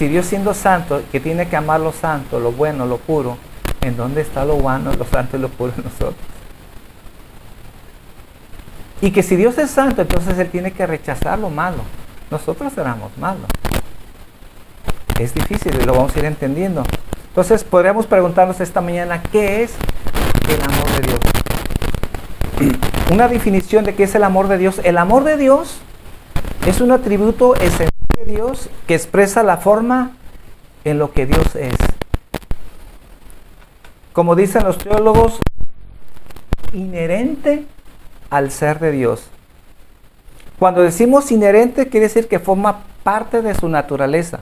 si Dios siendo santo, que tiene que amar lo santo, lo bueno, lo puro, ¿en dónde está lo bueno, lo santo y lo puro en nosotros? Y que si Dios es santo, entonces Él tiene que rechazar lo malo. Nosotros éramos malos. Es difícil y lo vamos a ir entendiendo. Entonces podríamos preguntarnos esta mañana, ¿qué es el amor de Dios? Una definición de qué es el amor de Dios. El amor de Dios es un atributo esencial de Dios que expresa la forma en lo que Dios es. Como dicen los teólogos, inherente al ser de Dios. Cuando decimos inherente, quiere decir que forma parte de su naturaleza.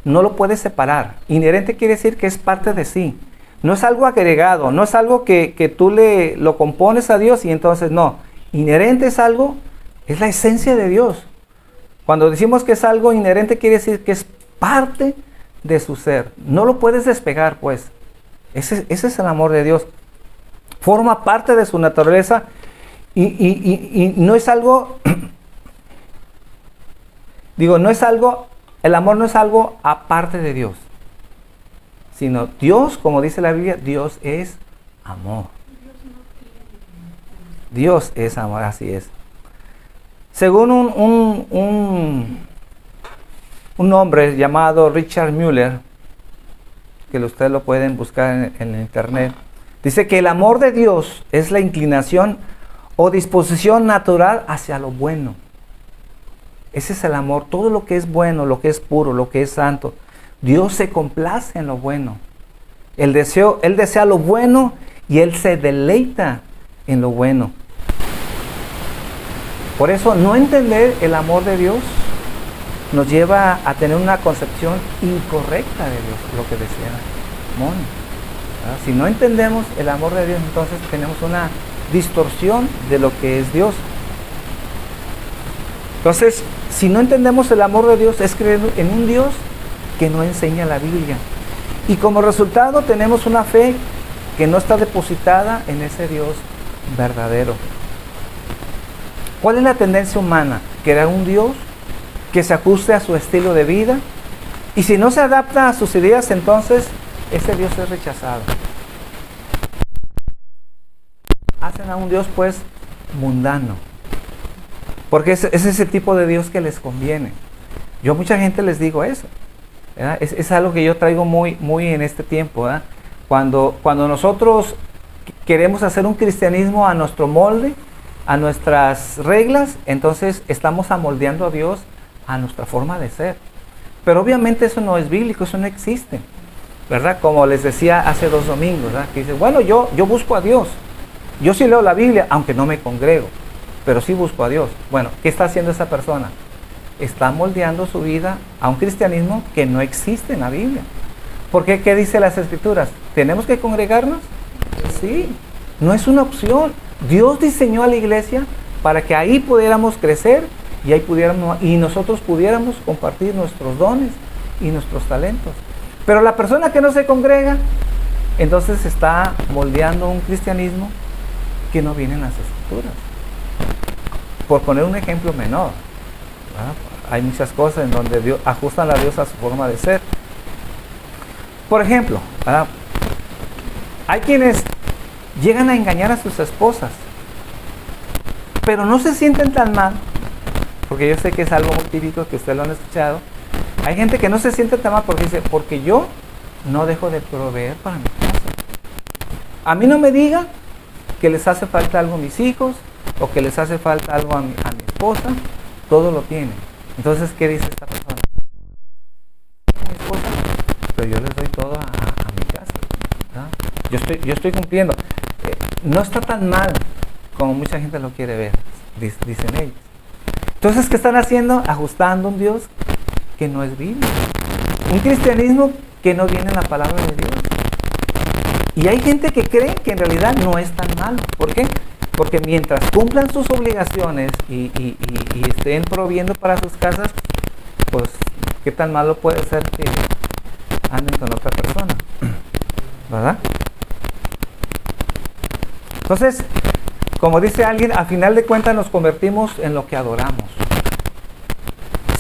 No lo puedes separar. Inherente quiere decir que es parte de sí. No es algo agregado, no es algo que tú lo compones a Dios y entonces no. Inherente es algo, es la esencia de Dios. Cuando decimos que es algo inherente, quiere decir que es parte de su ser. No lo puedes despegar, pues. Ese es el amor de Dios. Forma parte de su naturaleza y no es algo, no es algo, el amor no es algo aparte de Dios. Sino Dios, como dice la Biblia, Dios es amor. Dios es amor, así es. Según un hombre llamado Richard Müller, que ustedes lo pueden buscar en internet, dice que el amor de Dios es la inclinación o disposición natural hacia lo bueno. Ese es el amor, todo lo que es bueno, lo que es puro, lo que es santo. Dios se complace en lo bueno. Él desea lo bueno y Él se deleita en lo bueno. Por eso no entender el amor de Dios nos lleva a tener una concepción incorrecta de Dios, lo que decía Moni. Si no entendemos el amor de Dios, entonces tenemos una distorsión de lo que es Dios. Entonces, si no entendemos el amor de Dios, es creer en un Dios que no enseña la Biblia. Y como resultado tenemos una fe que no está depositada en ese Dios verdadero. ¿Cuál es la tendencia humana? Crear un Dios que se ajuste a su estilo de vida. Y si no se adapta a sus ideas, entonces ese Dios es rechazado. Hacen a un Dios pues mundano. Porque es ese tipo de Dios que les conviene. Yo a mucha gente les digo eso. Es algo que yo traigo muy en este tiempo. ¿Verdad? Cuando nosotros queremos hacer un cristianismo a nuestro molde, a nuestras reglas, entonces estamos amoldeando a Dios a nuestra forma de ser. Pero obviamente eso no es bíblico, eso no existe. ¿Verdad? Como les decía hace 2 domingos, ¿verdad? Que dice, bueno, yo busco a Dios. Yo sí leo la Biblia, aunque no me congrego, pero sí busco a Dios. Bueno, ¿qué está haciendo esa persona? Está moldeando su vida a un cristianismo que no existe en la Biblia. ¿Por qué? ¿Qué dice las Escrituras? ¿Tenemos que congregarnos? Sí, no es una opción. Dios diseñó a la iglesia para que ahí pudiéramos crecer y nosotros pudiéramos compartir nuestros dones y nuestros talentos. Pero la persona que no se congrega, entonces está moldeando un cristianismo que no viene en las Escrituras. Por poner un ejemplo menor, ¿verdad? Hay muchas cosas en donde Dios ajustan a Dios a su forma de ser. Por ejemplo, ¿verdad? Hay quienes llegan a engañar a sus esposas, pero no se sienten tan mal, porque yo sé que es algo muy típico que ustedes lo han escuchado. Hay gente que no se siente tan mal porque dice, porque yo no dejo de proveer para mi casa. A mí no me diga que les hace falta algo a mis hijos o que les hace falta algo a mi esposa, todo lo tiene. Entonces, ¿qué dice esta persona? Mi esposa, pero yo les doy todo a mi casa, ¿verdad? Yo estoy cumpliendo. No está tan mal como mucha gente lo quiere ver, dicen ellos. Entonces, ¿qué están haciendo? Ajustando un Dios que no es bíblico. Un cristianismo que no viene en la palabra de Dios. Y hay gente que cree que en realidad no es tan malo. ¿Por qué? Porque mientras cumplan sus obligaciones y estén proviendo para sus casas, pues, ¿qué tan malo puede ser que anden con otra persona? ¿Verdad? Entonces, como dice alguien, a final de cuentas nos convertimos en lo que adoramos.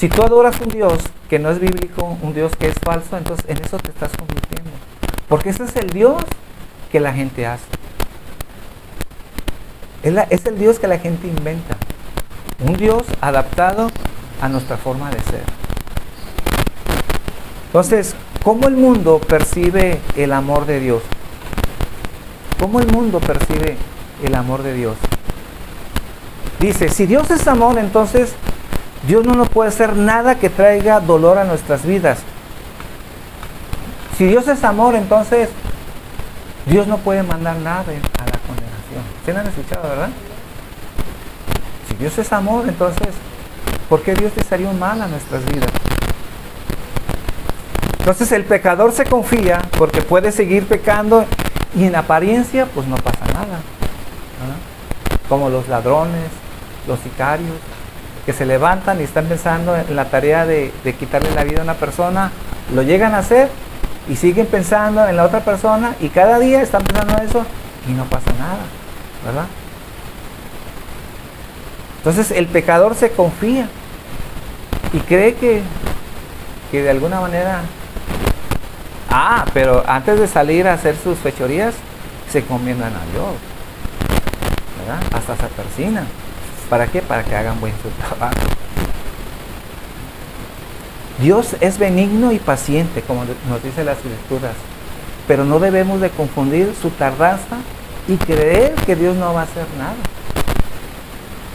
si tú adoras un Dios que no es bíblico, un Dios que es falso, entonces en eso te estás convirtiendo. Porque ese es el Dios que la gente hace. Es el Dios que la gente inventa. Un Dios adaptado a nuestra forma de ser. Entonces, ¿cómo el mundo percibe el amor de Dios? ¿Cómo el mundo percibe el amor de Dios? Dice, si Dios es amor, entonces Dios no nos puede hacer nada que traiga dolor a nuestras vidas. Si Dios es amor, entonces Dios no puede mandar nada a la condenación. ¿Se han escuchado, verdad? Si Dios es amor, entonces, ¿por qué Dios desearía un mal a nuestras vidas? Entonces el pecador se confía porque puede seguir pecando y en apariencia pues no pasa nada, ¿verdad? Como los ladrones, los sicarios, que se levantan y están pensando en la tarea de quitarle la vida a una persona, lo llegan a hacer y siguen pensando en la otra persona y cada día están pensando en eso y no pasa nada, ¿verdad? Entonces el pecador se confía y cree que de alguna manera, pero antes de salir a hacer sus fechorías, se encomiendan a Dios, ¿verdad? Hasta se persignan. ¿Para qué? Para que hagan buen su trabajo. Dios es benigno y paciente, como nos dice las Escrituras, pero no debemos de confundir su tardanza y creer que Dios no va a hacer nada.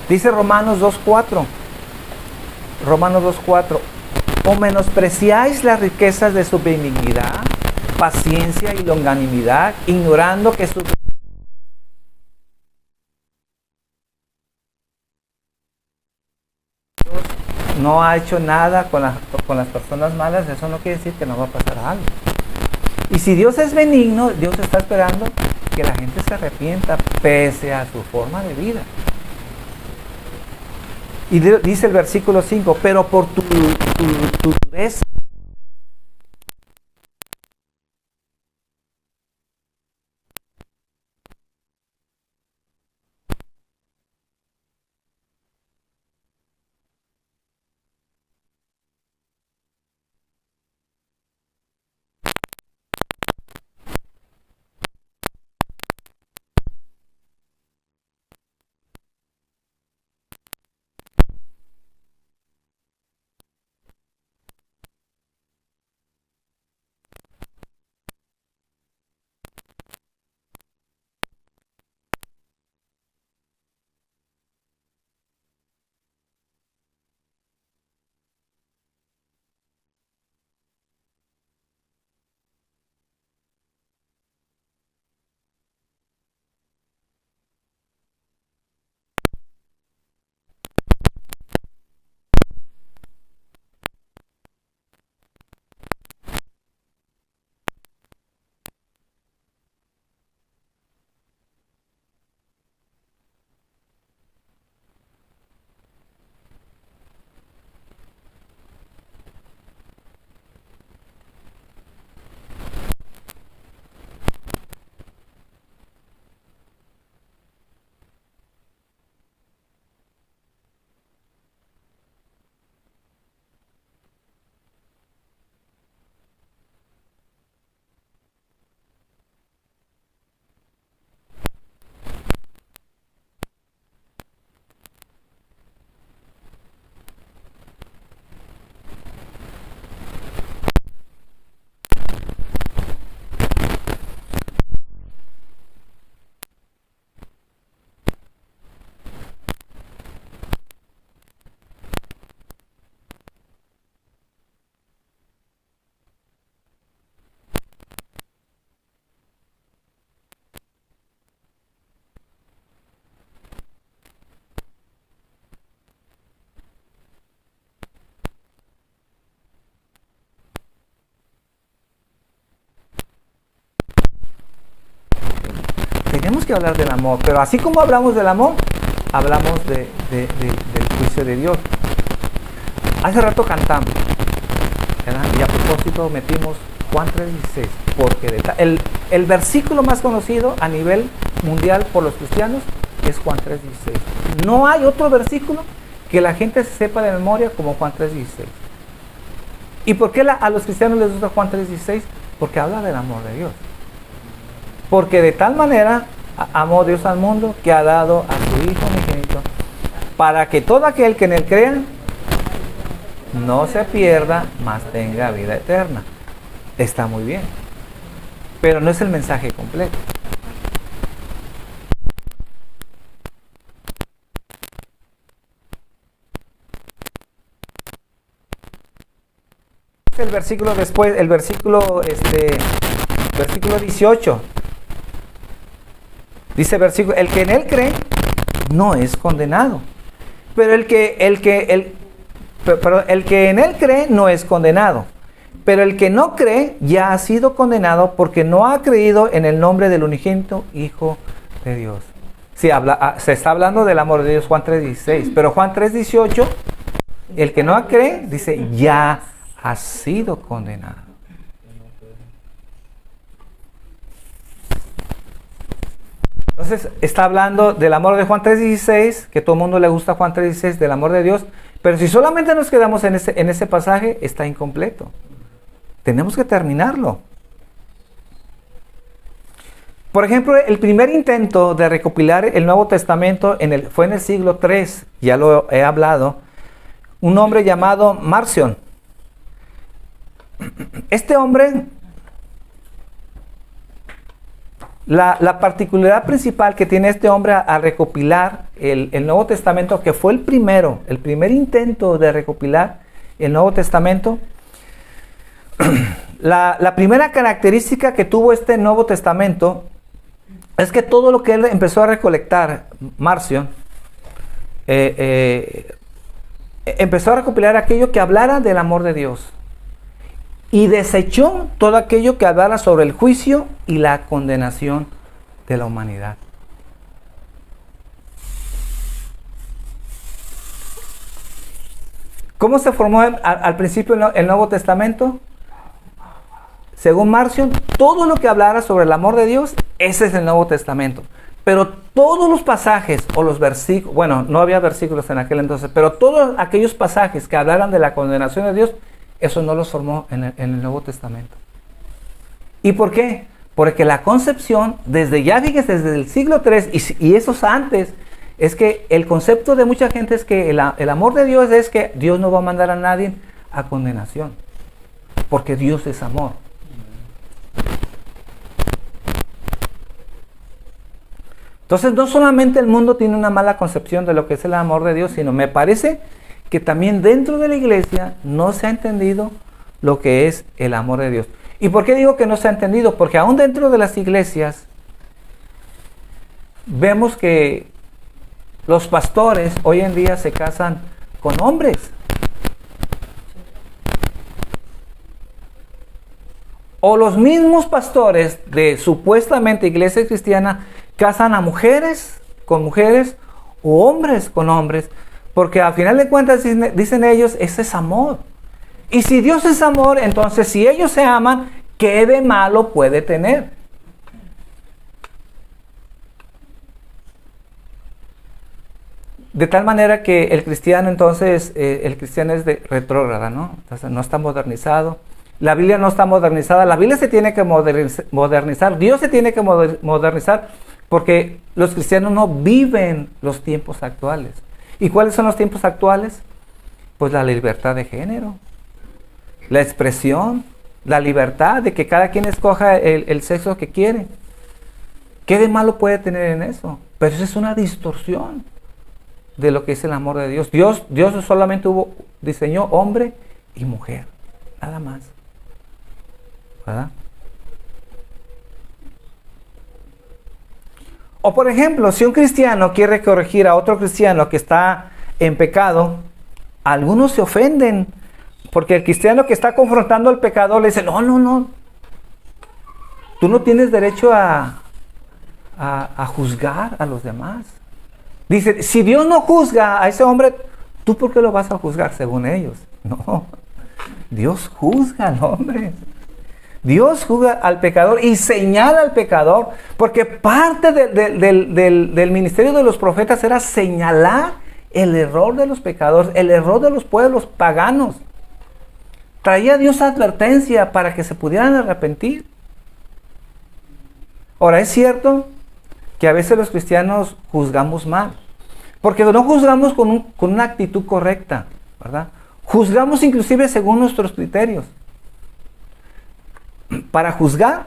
Dice Romanos 2:4. Romanos 2:4. ¿O menospreciáis las riquezas de su benignidad, paciencia y longanimidad, ignorando que su no ha hecho nada con las personas malas? Eso no quiere decir que no va a pasar algo. Y si Dios es benigno, Dios está esperando que la gente se arrepienta pese a su forma de vida. Y dice el versículo 5, pero por tu dureza tenemos que hablar del amor, pero así como hablamos del amor, hablamos del juicio de Dios. Hace rato cantamos, ¿verdad? Y a propósito metimos Juan 3:16, porque el versículo más conocido a nivel mundial por los cristianos es Juan 3:16. No hay otro versículo que la gente se sepa de memoria como Juan 3:16. ¿Y por qué a los cristianos les gusta Juan 3:16? Porque habla del amor de Dios. Porque de tal manera amó Dios al mundo que ha dado a su Hijo unigénito, para que todo aquel que en él crea no se pierda, mas tenga vida eterna. Está muy bien, pero no es el mensaje completo. El versículo después, el versículo 18. Dice versículo, el que en él cree no es condenado. Pero el que en él cree no es condenado. Pero el que no cree ya ha sido condenado porque no ha creído en el nombre del unigénito Hijo de Dios. Sí, se está hablando del amor de Dios, Juan 3:16. Pero Juan 3:18, el que no cree, dice, ya ha sido condenado. Entonces está hablando del amor de Juan 3:16, que todo el mundo le gusta Juan 3:16, del amor de Dios, pero si solamente nos quedamos en ese pasaje, está incompleto. Tenemos que terminarlo. Por ejemplo, el primer intento de recopilar el Nuevo Testamento fue en el siglo III, ya lo he hablado, un hombre llamado Marción. Este hombre, la particularidad principal que tiene este hombre al recopilar el Nuevo Testamento, que fue el primer intento de recopilar el Nuevo Testamento, la primera característica que tuvo este Nuevo Testamento es que todo lo que él empezó a recolectar, Marción, empezó a recopilar aquello que hablara del amor de Dios. Y desechó todo aquello que hablara sobre el juicio y la condenación de la humanidad. ¿Cómo se formó al principio el Nuevo Testamento? Según Marción, todo lo que hablara sobre el amor de Dios, ese es el Nuevo Testamento. Pero todos los pasajes o los versículos, bueno, no había versículos en aquel entonces, pero todos aquellos pasajes que hablaran de la condenación de Dios, eso no los formó en el Nuevo Testamento. ¿Y por qué? Porque la concepción, desde el siglo III y esos antes, es que el concepto de mucha gente es que el amor de Dios es que Dios no va a mandar a nadie a condenación, porque Dios es amor. Entonces, no solamente el mundo tiene una mala concepción de lo que es el amor de Dios, sino me parece que también dentro de la iglesia no se ha entendido lo que es el amor de Dios. ¿Y por qué digo que no se ha entendido? Porque aún dentro de las iglesias vemos que los pastores hoy en día se casan con hombres. O los mismos pastores de supuestamente iglesia cristiana casan a mujeres con mujeres o hombres con hombres. Porque al final de cuentas dicen ellos, ese es amor. Y si Dios es amor, entonces si ellos se aman, ¿qué de malo puede tener? De tal manera que el cristiano entonces, el cristiano es retrógrada, ¿no? Entonces no está modernizado. La Biblia no está modernizada. La Biblia se tiene que modernizar. Dios se tiene que modernizar porque los cristianos no viven los tiempos actuales. ¿Y cuáles son los tiempos actuales? Pues la libertad de género, la expresión, la libertad de que cada quien escoja el sexo que quiere. ¿Qué de malo puede tener en eso? Pero eso es una distorsión de lo que es el amor de Dios. Dios solamente diseñó hombre y mujer, nada más. ¿Verdad? O por ejemplo, si un cristiano quiere corregir a otro cristiano que está en pecado, algunos se ofenden porque el cristiano que está confrontando al pecador le dice, no, tú no tienes derecho a juzgar a los demás. Dice, si Dios no juzga a ese hombre, ¿tú por qué lo vas a juzgar según ellos? No, Dios juzga al hombre. Dios juzga al pecador y señala al pecador, porque parte del ministerio de los profetas era señalar el error de los pecadores, el error de los pueblos paganos. Traía Dios advertencia para que se pudieran arrepentir. Ahora, es cierto que a veces los cristianos juzgamos mal, porque no juzgamos con una actitud correcta, ¿verdad? Juzgamos inclusive según nuestros criterios. Para juzgar,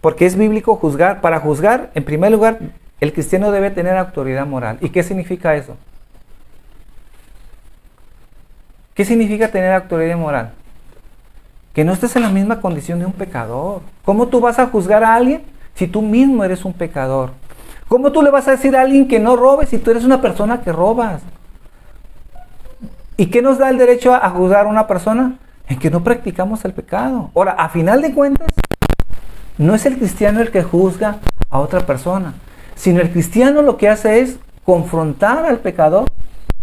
porque es bíblico juzgar, para juzgar, en primer lugar, el cristiano debe tener autoridad moral. ¿Y qué significa eso? ¿Qué significa tener autoridad moral? Que no estés en la misma condición de un pecador. ¿Cómo tú vas a juzgar a alguien si tú mismo eres un pecador? ¿Cómo tú le vas a decir a alguien que no robes si tú eres una persona que robas? ¿Y qué nos da el derecho a juzgar a una persona? En que no practicamos el pecado. Ahora, a final de cuentas, no es el cristiano el que juzga a otra persona, sino el cristiano lo que hace es confrontar al pecador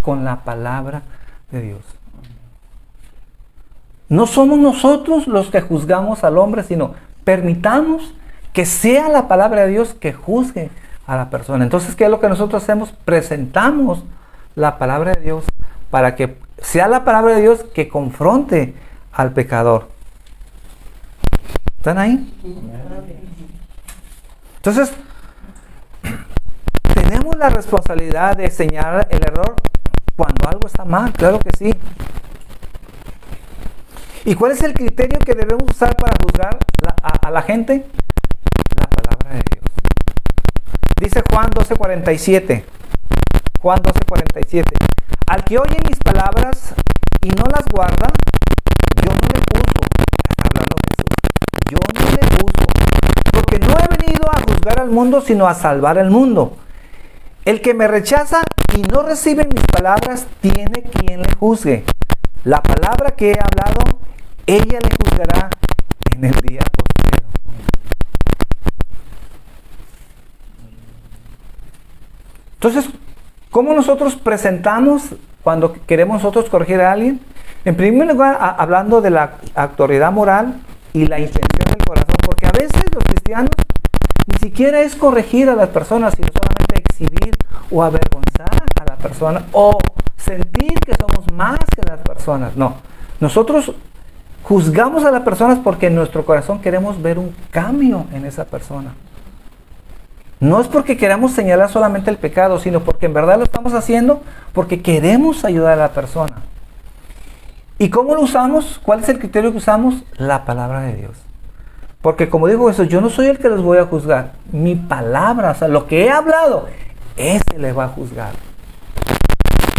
con la palabra de Dios. No somos nosotros los que juzgamos al hombre, sino permitamos que sea la palabra de Dios que juzgue a la persona. Entonces, ¿qué es lo que nosotros hacemos? Presentamos la palabra de Dios para que sea la palabra de Dios que confronte al pecador. ¿Están ahí? Entonces, tenemos la responsabilidad de señalar el error cuando algo está mal, claro que sí. ¿Y cuál es el criterio que debemos usar para juzgar a la gente? La palabra de Dios. Dice Juan 12:47. Juan 12:47. Al que oye mis palabras y no las guarda, yo no le juzgo. Hablando Jesús. Yo no le juzgo. Porque no he venido a juzgar al mundo, sino a salvar al mundo. El que me rechaza y no recibe mis palabras, tiene quien le juzgue. La palabra que he hablado, ella le juzgará en el día postrero. Entonces, ¿cómo nosotros presentamos cuando queremos nosotros corregir a alguien? En primer lugar, hablando de la autoridad moral y la intención del corazón, porque a veces los cristianos ni siquiera es corregir a las personas, sino solamente exhibir o avergonzar a la persona o sentir que somos más que las personas. No, nosotros juzgamos a las personas porque en nuestro corazón queremos ver un cambio en esa persona. No es porque queramos señalar solamente el pecado, sino porque en verdad lo estamos haciendo porque queremos ayudar a la persona. ¿Y cómo lo usamos? ¿Cuál es el criterio que usamos? La palabra de Dios. Porque como digo eso, yo no soy el que los voy a juzgar. Mi palabra, o sea, lo que he hablado, ese les va a juzgar.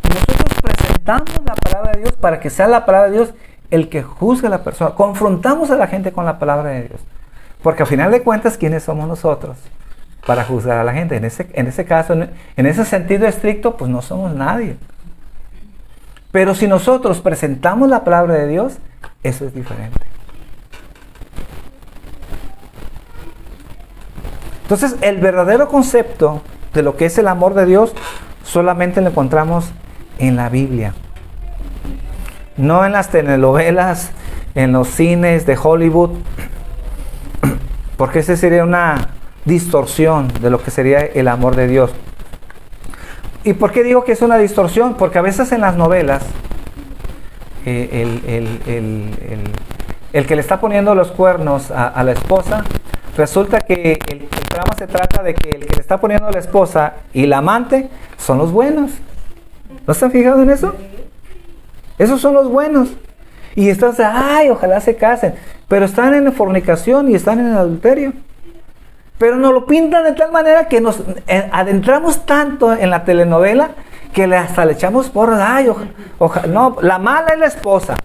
Y nosotros presentamos la palabra de Dios para que sea la palabra de Dios el que juzgue a la persona. Confrontamos a la gente con la palabra de Dios. Porque al final de cuentas, ¿quiénes somos nosotros para juzgar a la gente? En ese caso, en ese sentido estricto, pues no somos nadie. Pero si nosotros presentamos la palabra de Dios, eso es diferente. Entonces, el verdadero concepto de lo que es el amor de Dios solamente lo encontramos en la Biblia. No en las telenovelas, en los cines de Hollywood, porque esa sería una distorsión de lo que sería el amor de Dios. ¿Y por qué digo que es una distorsión? Porque a veces en las novelas, el que le está poniendo los cuernos a la esposa, resulta que el trama se trata de que el que le está poniendo a la esposa y la amante son los buenos. ¿No se han fijado en eso? Esos son los buenos. Y entonces, ay, ojalá se casen. Pero están en fornicación y están en el adulterio. Pero nos lo pintan de tal manera que nos adentramos tanto en la telenovela que hasta le echamos porras. Ay, no, la mala es la esposa.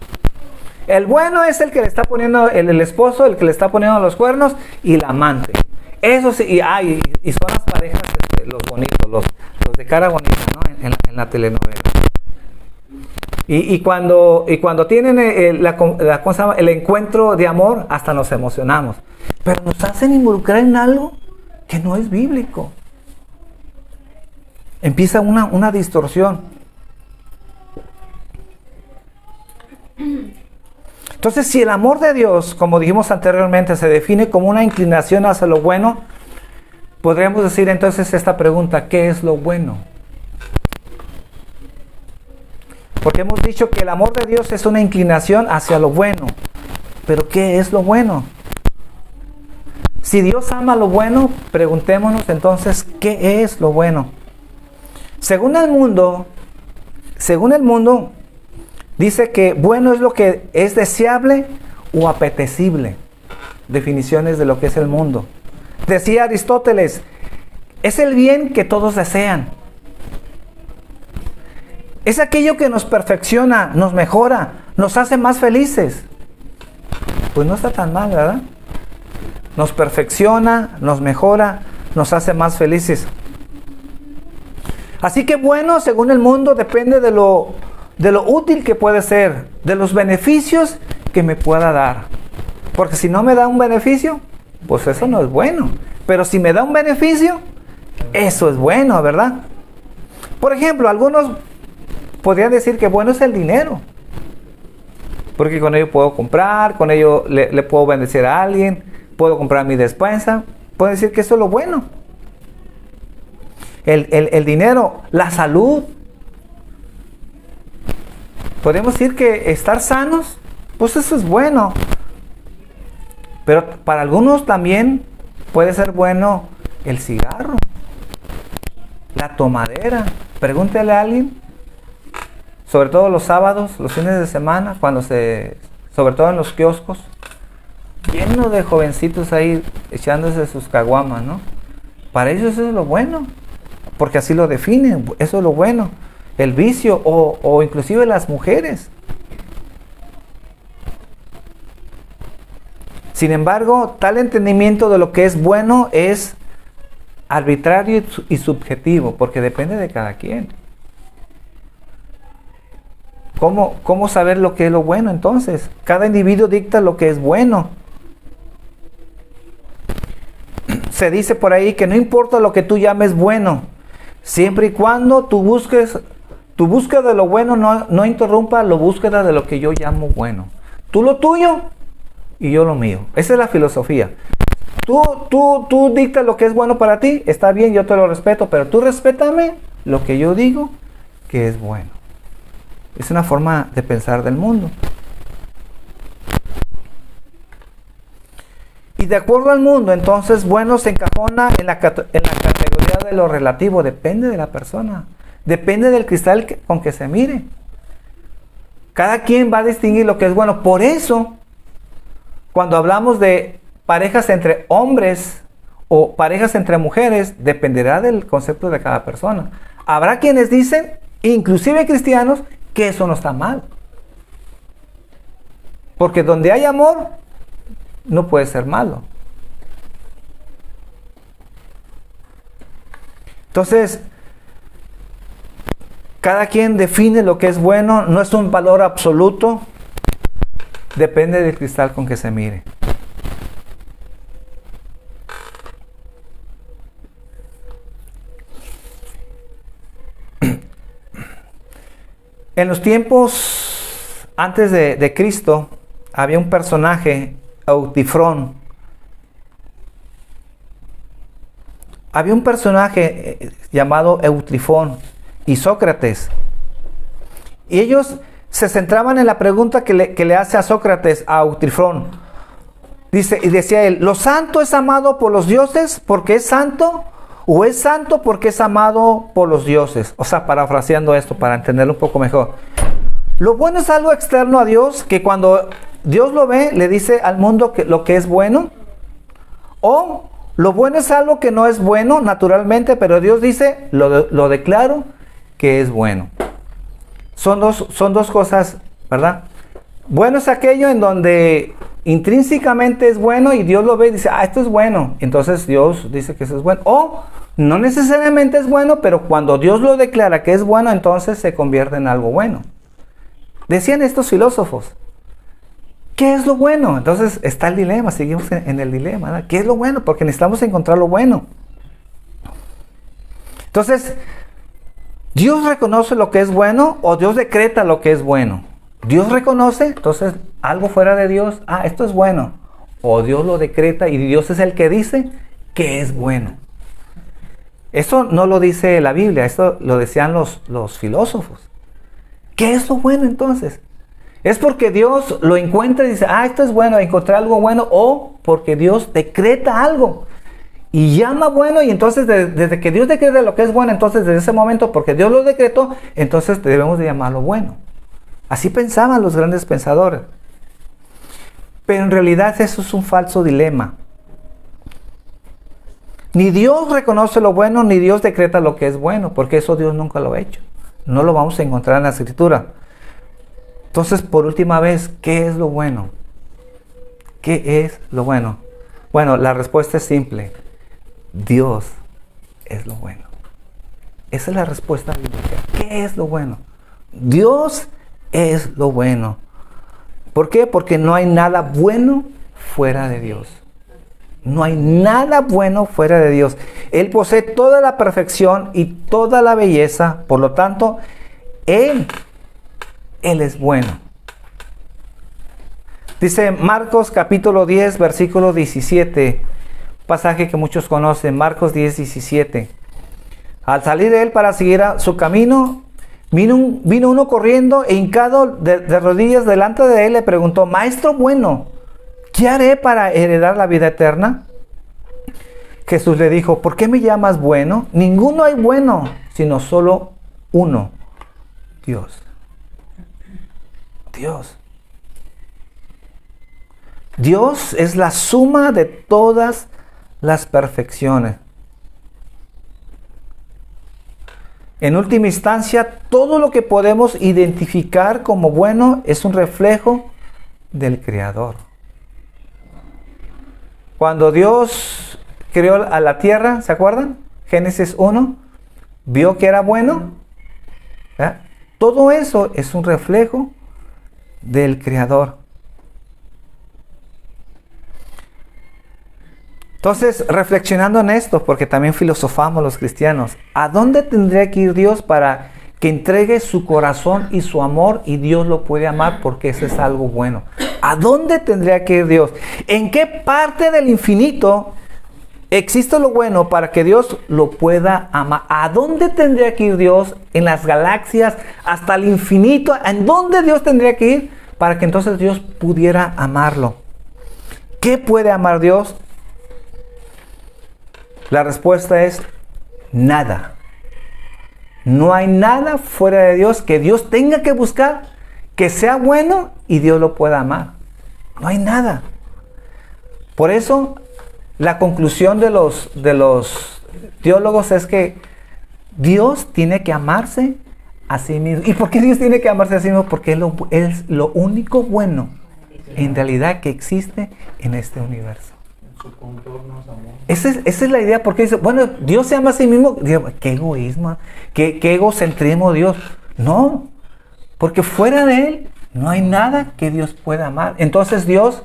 El bueno es el que le está poniendo, el esposo, el que le está poniendo los cuernos y la amante. Eso sí, y son las parejas, los bonitos, los de cara bonita, ¿no? En la telenovela. Y cuando tienen el encuentro de amor, hasta nos emocionamos. Pero nos hacen involucrar en algo que no es bíblico. Empieza una distorsión. Entonces, si el amor de Dios, como dijimos anteriormente, se define como una inclinación hacia lo bueno, podríamos decir entonces esta pregunta: ¿qué es lo bueno? Porque hemos dicho que el amor de Dios es una inclinación hacia lo bueno. Pero ¿qué es lo bueno? Si Dios ama lo bueno, preguntémonos entonces, ¿qué es lo bueno? Según el mundo, dice que bueno es lo que es deseable o apetecible. Definiciones de lo que es el mundo. Decía Aristóteles, es el bien que todos desean. Es aquello que nos perfecciona, nos mejora, nos hace más felices. Pues no está tan mal, ¿verdad? Nos perfecciona, nos mejora, nos hace más felices. Así que bueno, según el mundo, depende de lo útil que puede ser, de los beneficios que me pueda dar. Porque si no me da un beneficio, pues eso no es bueno. Pero si me da un beneficio, eso es bueno, ¿verdad? Por ejemplo, algunos podrían decir que bueno es el dinero. Porque con ello puedo comprar, con ello le puedo bendecir a alguien, puedo comprar mi despensa. Puedo decir que eso es lo bueno. El dinero, la salud. Podemos decir que estar sanos, pues eso es bueno. Pero para algunos también puede ser bueno el cigarro, la tomadera. Pregúntele a alguien, sobre todo los sábados, los fines de semana, sobre todo en los kioscos, lleno de jovencitos ahí echándose sus caguamas, ¿no? Para ellos eso es lo bueno, porque así lo definen, eso es lo bueno. El vicio o inclusive las mujeres. Sin embargo, tal entendimiento de lo que es bueno es arbitrario y subjetivo, porque depende de cada quien. ¿Cómo saber lo que es lo bueno entonces? Cada individuo dicta lo que es bueno. Se dice por ahí que no importa lo que tú llames bueno, siempre y cuando tu búsqueda de lo bueno no interrumpa la búsqueda de lo que yo llamo bueno. Tú lo tuyo y yo lo mío. Esa es la filosofía. Tú dictas lo que es bueno para ti, está bien, yo te lo respeto, pero tú respétame lo que yo digo que es bueno. Es una forma de pensar del mundo. Y de acuerdo al mundo, entonces, bueno se encajona en la categoría de lo relativo. Depende de la persona. Depende del cristal con que se mire. Cada quien va a distinguir lo que es bueno. Por eso, cuando hablamos de parejas entre hombres o parejas entre mujeres, dependerá del concepto de cada persona. Habrá quienes dicen, inclusive cristianos, que eso no está mal. Porque donde hay amor, no puede ser malo. Entonces, cada quien define lo que es bueno, no es un valor absoluto, depende del cristal con que se mire. En los tiempos antes de Cristo, había un personaje, Eutifrón. Había un personaje llamado Eutifrón y Sócrates. Y ellos se centraban en la pregunta que le hace a Sócrates, a Eutifrón. Dice, y decía él, ¿lo santo es amado por los dioses porque es santo? ¿O es santo porque es amado por los dioses? O sea, parafraseando esto para entenderlo un poco mejor. Lo bueno es algo externo a Dios, que cuando Dios lo ve, le dice al mundo lo que es bueno. O lo bueno es algo que no es bueno naturalmente, pero Dios dice, lo declaro que es bueno. Son dos cosas, ¿verdad? Bueno es aquello en donde intrínsecamente es bueno y Dios lo ve y dice, esto es bueno. Entonces Dios dice que eso es bueno. O no necesariamente es bueno, pero cuando Dios lo declara que es bueno, entonces se convierte en algo bueno. Decían estos filósofos, ¿qué es lo bueno? Entonces está el dilema, seguimos en el dilema, ¿verdad? ¿Qué es lo bueno? Porque necesitamos encontrar lo bueno. Entonces, ¿Dios reconoce lo que es bueno o Dios decreta lo que es bueno? Dios reconoce, entonces algo fuera de Dios, esto es bueno. O Dios lo decreta y Dios es el que dice que es bueno. Eso no lo dice la Biblia, esto lo decían los filósofos. ¿Qué es lo bueno entonces? ¿Es porque Dios lo encuentra y dice, esto es bueno, encontré algo bueno? ¿O porque Dios decreta algo y llama bueno? Y entonces desde que Dios decreta lo que es bueno, entonces desde ese momento, porque Dios lo decretó, entonces debemos de llamarlo bueno. Así pensaban los grandes pensadores. Pero en realidad eso es un falso dilema. Ni Dios reconoce lo bueno, ni Dios decreta lo que es bueno, porque eso Dios nunca lo ha hecho. No lo vamos a encontrar en la Escritura. Entonces, por última vez, ¿qué es lo bueno? ¿Qué es lo bueno? Bueno, la respuesta es simple. Dios es lo bueno. Esa es la respuesta bíblica. ¿Qué es lo bueno? Dios es lo bueno. ¿Por qué? Porque no hay nada bueno fuera de Dios. No hay nada bueno fuera de Dios. Él posee toda la perfección y toda la belleza. Por lo tanto, Él es bueno. Dice Marcos capítulo 10, versículo 17. Pasaje que muchos conocen. Marcos 10, 17. Al salir Él para seguir a su camino, vino uno corriendo e hincado de rodillas delante de Él le preguntó: Maestro bueno, ¿qué haré para heredar la vida eterna? Jesús le dijo: ¿por qué me llamas bueno? Ninguno hay bueno, sino solo uno, Dios. Dios. Dios es la suma de todas las perfecciones. En última instancia, todo lo que podemos identificar como bueno es un reflejo del Creador. Cuando Dios creó a la tierra, ¿se acuerdan? Génesis 1, vio que era bueno. Todo eso es un reflejo del Creador. Entonces, reflexionando en esto, porque también filosofamos los cristianos, ¿a dónde tendría que ir Dios para que entregue su corazón y su amor y Dios lo puede amar porque eso es algo bueno? ¿A dónde tendría que ir Dios? ¿En qué parte del infinito existe lo bueno para que Dios lo pueda amar? ¿A dónde tendría que ir Dios en las galaxias hasta el infinito? ¿En dónde Dios tendría que ir para que entonces Dios pudiera amarlo? ¿Qué puede amar Dios? La respuesta es nada. No hay nada fuera de Dios que Dios tenga que buscar, que sea bueno y Dios lo pueda amar. No hay nada. Por eso, la conclusión de los teólogos es que Dios tiene que amarse a sí mismo. ¿Y por qué Dios tiene que amarse a sí mismo? Porque es lo único bueno en realidad que existe en este universo. Esa es la idea, porque dice, bueno, Dios se ama a sí mismo. Qué egoísmo, qué egocentrismo Dios. No, porque fuera de Él no hay nada que Dios pueda amar. Entonces Dios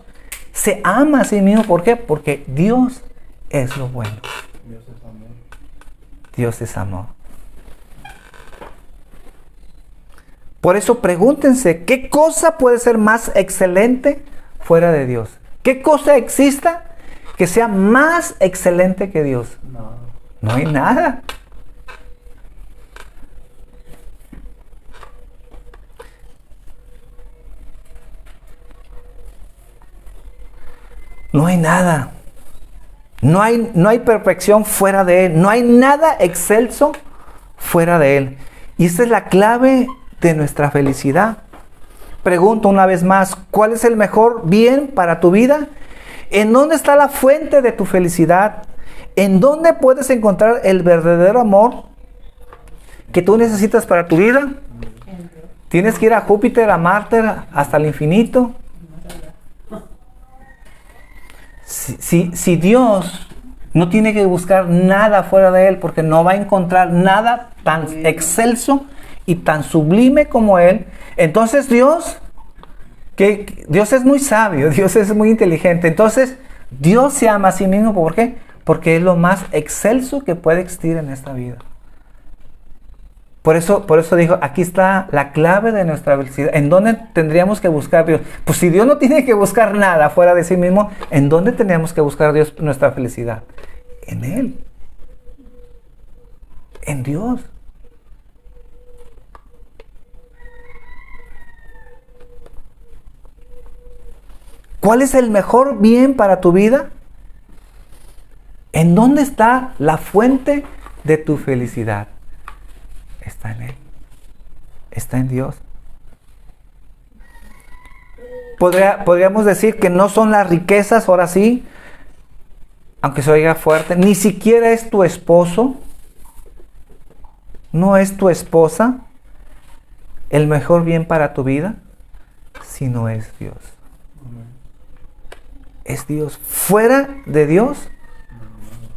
se ama a sí mismo. ¿Por qué? Porque Dios es lo bueno. Dios es amor. Dios es amor. Por eso pregúntense, ¿qué cosa puede ser más excelente fuera de Dios? ¿Qué cosa exista que sea más excelente que Dios? No hay nada. No hay nada. No hay perfección fuera de Él. No hay nada excelso fuera de Él. Y esta es la clave de nuestra felicidad. Pregunto una vez más, ¿cuál es el mejor bien para tu vida? ¿En dónde está la fuente de tu felicidad? ¿En dónde puedes encontrar el verdadero amor que tú necesitas para tu vida? ¿Tienes que ir a Júpiter, a Marte, hasta el infinito? Si Dios no tiene que buscar nada fuera de Él, porque no va a encontrar nada tan excelso y tan sublime como Él, entonces Dios es muy sabio, Dios es muy inteligente. Entonces, Dios se ama a sí mismo. ¿Por qué? Porque es lo más excelso que puede existir en esta vida. Por eso dijo, aquí está la clave de nuestra felicidad. ¿En dónde tendríamos que buscar a Dios? Pues si Dios no tiene que buscar nada fuera de sí mismo, ¿en dónde tendríamos que buscar a Dios nuestra felicidad? En Él. En Dios. ¿Cuál es el mejor bien para tu vida? ¿En dónde está la fuente de tu felicidad? Está en Él. Está en Dios. Podríamos decir que no son las riquezas, ahora sí, aunque se oiga fuerte, ni siquiera es tu esposo, no es tu esposa el mejor bien para tu vida, sino es Dios. Es Dios. Fuera de Dios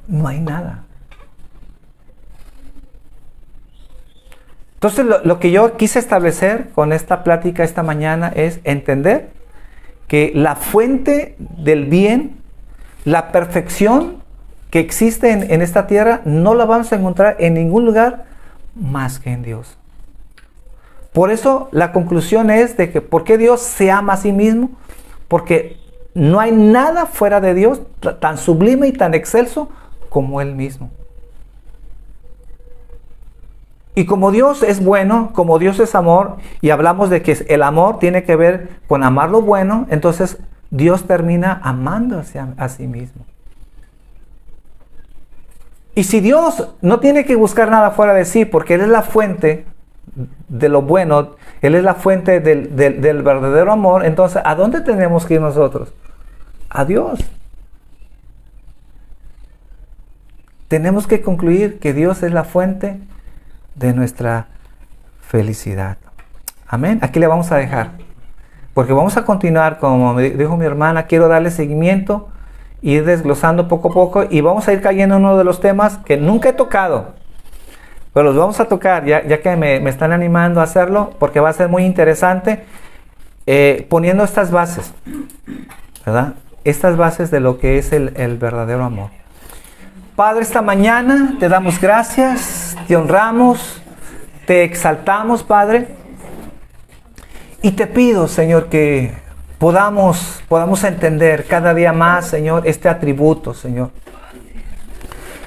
no hay nada. Entonces lo que yo quise establecer con esta plática esta mañana es entender que la fuente del bien, la perfección que existe en esta tierra, no la vamos a encontrar en ningún lugar más que en Dios. Por eso la conclusión es de que ¿por qué Dios se ama a sí mismo? Porque no hay nada fuera de Dios tan sublime y tan excelso como Él mismo. Y como Dios es bueno, como Dios es amor, y hablamos de que el amor tiene que ver con amar lo bueno, entonces Dios termina amándose a sí mismo. Y si Dios no tiene que buscar nada fuera de sí, porque Él es la fuente de lo bueno, Él es la fuente del verdadero amor, entonces ¿a dónde tenemos que ir nosotros? A Dios. Tenemos que concluir que Dios es la fuente de nuestra felicidad. Amén. Aquí le vamos a dejar, porque vamos a continuar, como me dijo mi hermana, quiero darle seguimiento, ir desglosando poco a poco, y vamos a ir cayendo en uno de los temas que nunca he tocado, pero los vamos a tocar ya que me están animando a hacerlo, porque va a ser muy interesante, poniendo estas bases, ¿verdad? Estas bases de lo que es el verdadero amor. Padre, esta mañana te damos gracias, te honramos, te exaltamos, Padre, y te pido, Señor, que podamos entender cada día más, Señor, este atributo, Señor,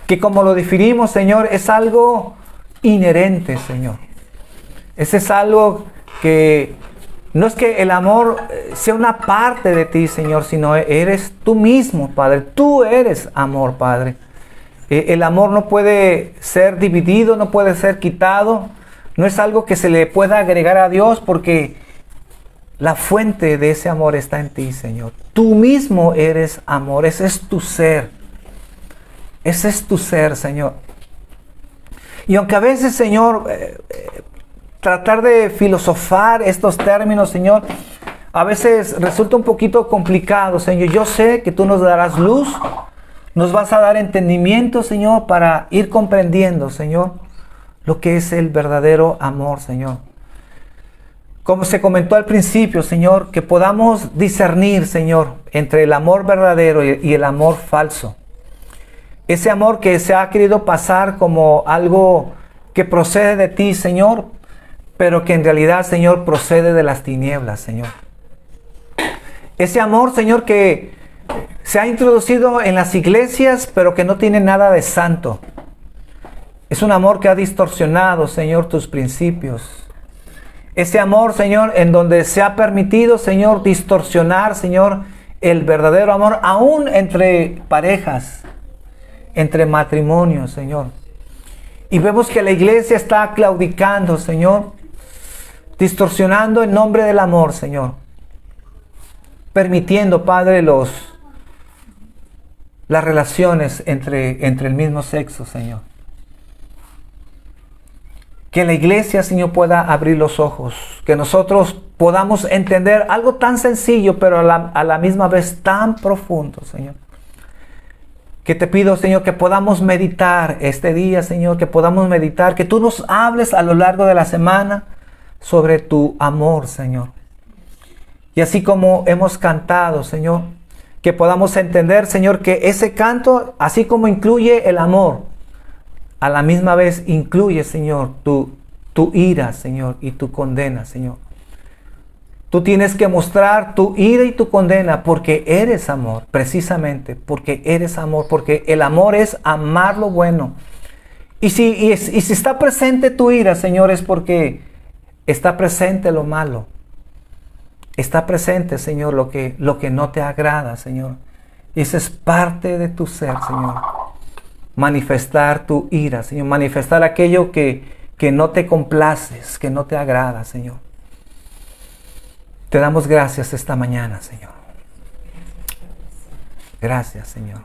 que como lo definimos, Señor, es algo inherente, Señor. Ese es algo que no es que el amor sea una parte de ti, Señor, sino eres tú mismo, Padre. Tú eres amor, Padre. El amor no puede ser dividido, no puede ser quitado. No es algo que se le pueda agregar a Dios, porque la fuente de ese amor está en ti, Señor. Tú mismo eres amor. Ese es tu ser. Ese es tu ser, Señor. Y aunque a veces, Señor, tratar de filosofar estos términos, Señor, a veces resulta un poquito complicado, Señor. Yo sé que tú nos darás luz, nos vas a dar entendimiento, Señor, para ir comprendiendo, Señor, lo que es el verdadero amor, Señor. Como se comentó al principio, Señor, que podamos discernir, Señor, entre el amor verdadero y el amor falso. Ese amor que se ha querido pasar como algo que procede de ti, Señor, pero que en realidad, Señor, procede de las tinieblas, Señor. Ese amor, Señor, que se ha introducido en las iglesias, pero que no tiene nada de santo. Es un amor que ha distorsionado, Señor, tus principios. Ese amor, Señor, en donde se ha permitido, Señor, distorsionar, Señor, el verdadero amor, aún entre parejas, entre matrimonios, Señor. Y vemos que la iglesia está claudicando, Señor, distorsionando el nombre del amor, Señor. Permitiendo, Padre, las relaciones entre el mismo sexo, Señor. Que la iglesia, Señor, pueda abrir los ojos. Que nosotros podamos entender algo tan sencillo, pero a la misma vez tan profundo, Señor. Que te pido, Señor, que podamos meditar este día, Señor, que podamos meditar, que tú nos hables a lo largo de la semana sobre tu amor, Señor. Y así como hemos cantado, Señor, que podamos entender, Señor, que ese canto, así como incluye el amor, a la misma vez incluye, Señor, tu ira, Señor, y tu condena, Señor. Tú tienes que mostrar tu ira y tu condena porque eres amor, precisamente porque eres amor, porque el amor es amar lo bueno. Y si está presente tu ira, Señor, es porque está presente lo malo. está presente, Señor, lo que no te agrada, Señor. Y eso es parte de tu ser, Señor. Manifestar tu ira, Señor. Manifestar aquello que no te complaces, que no te agrada, Señor. Te damos gracias esta mañana, Señor. Gracias, Señor.